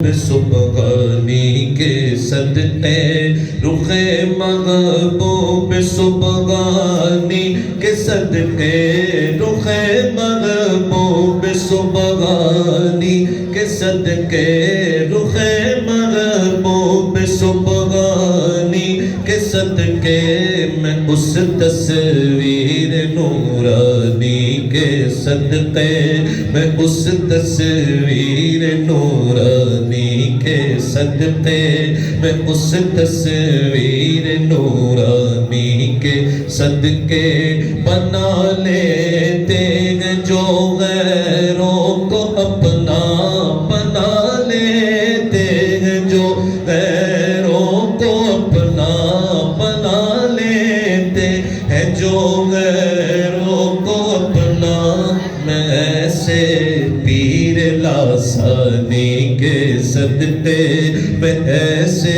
سبحانی کے صدقے رخ محبوب سبحانی کے صدقے رخ محبوب سبحانی کے صدقے رخ محبوب سبحانی کے صدقے میں اس تصویر نورانی کے صدقے میں اس تصویر نورانی کے صدقے میں اس تصویر نورانی کے صدقے بنا لیتے ہیں جو غیروں کو اپنا بنا لیتے ہیں جو غیروں کو اپنا بنا لیتے ہیں جو غیروں کو اپنا میں ایسے پیر لاسانی کے صدقے میں ایسے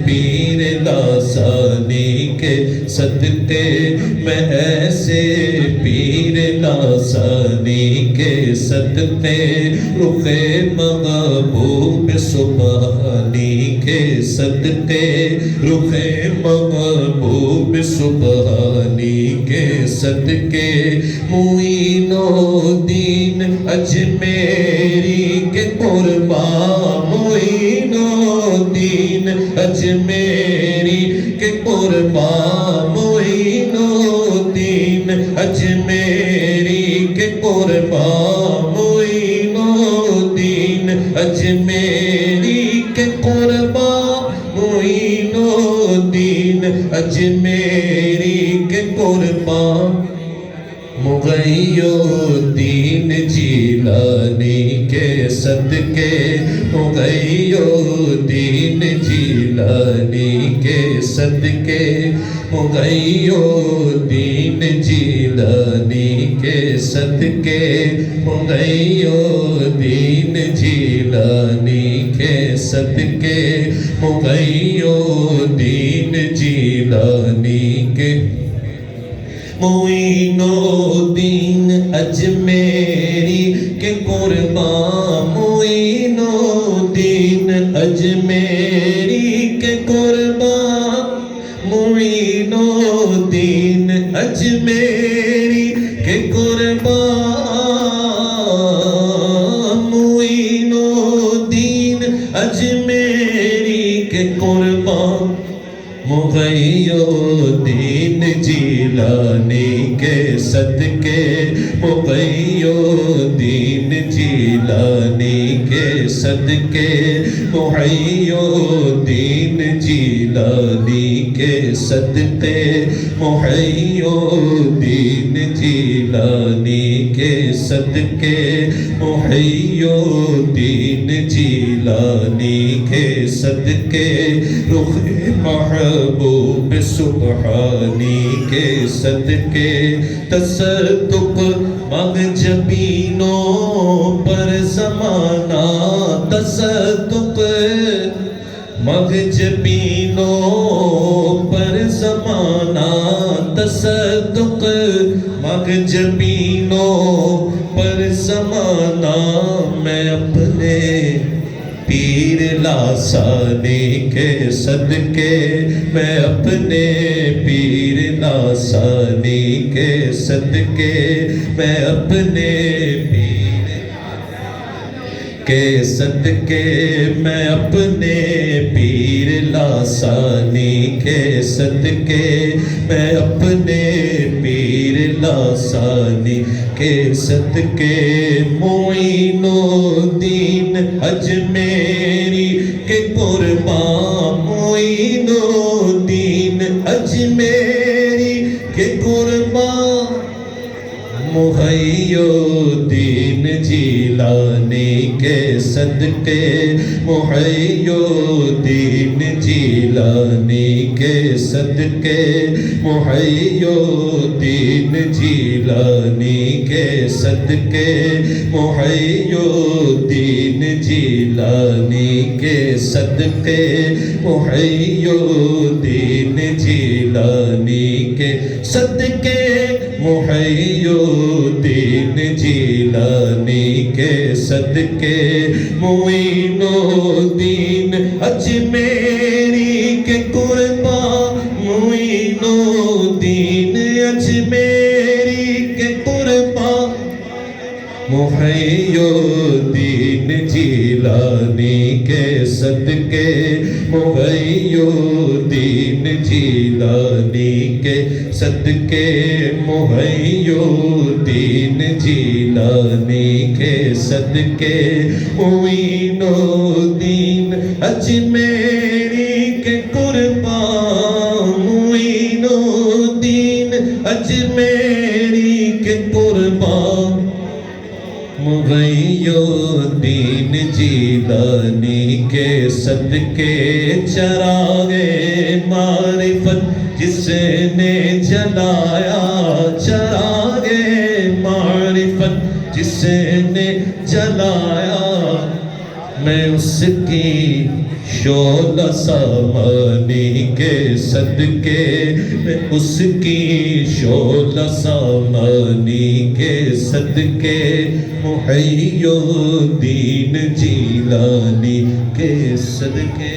پیر لاسانی کے صدقے میں ایسے پیر لاسانی کے صدقے رخ محبوب سبحانی کے صدقے رخ محبوب سبحانی کے صدقے معین الدین اجمیری کے قربان معین الدین اجمیری کے قربان معین الدین اجمیری کے قربان معین الدین اجمیری کے قربان معین الدین اجمیری کے قربان مغی الدین جیلانی کے صدقے مغی الدین جیلانی کے صدقے مغی الدین جیلانی کے صدقے مغی الدین جیلانی کے صدقے مغی الدین جیلانی کے معین الدین اجمیری کے قربان معین الدین اجمیری کے قربان معین الدین اجمیری کے قربان معین الدین اجمیری کے قربان مغی الدین جیلانی کے صدقے مغی الدین جیلانی کے صدقے مغی الدین جیلانی کے صدقے مغی الدین جیلانی کے صدقے مغی الدین جیلانی کے صدقے رخ محبوب سبحانی کے صدقے تصدق مغ جبینوں پر زمانہ تصدق مغ جبینوں پر زمانہ تصدق مغ جبینوں پر زمانہ میں اپنے پیر لاسانی کے صدقے میں اپنے پیر لاسانی کے صدقے میں اپنے پیر کے صدقے میں اپنے پیر لاسانی کے صدقے میں اپنے پیر لاسانی کے صدقے معین الدین اجمیری کے قربان معین الدین اجمیری کے قربان مغی الدین جیلانی کے صدقے مغی الدین جیلانی کے صدقے مغی الدین جیلانی کے صدقے مغی الدین جیلانی کے صدقے مغی الدین جیلانی کے صدقے محی الدین جیلانی کے صدقے معین الدین اجمیری کے قربان معین الدین اجمیری کے قربان محی الدین جیلانی کے صدقے محی الدین جیلانی کے صدقے محی الدین جیلانی کے صدقے معین الدین اجمیری کے قربان معین الدین اجمیری کے قربان محی الدین جیلانی کے صدقے چراغ معرفت جس نے جلایا چراغ معرفت جس نے جلایا میں اس کی شعلہ سامانی کے صدقے میں اس کی شعلہ سامانی کے صدقے محی الدین جیلانی کے صدقے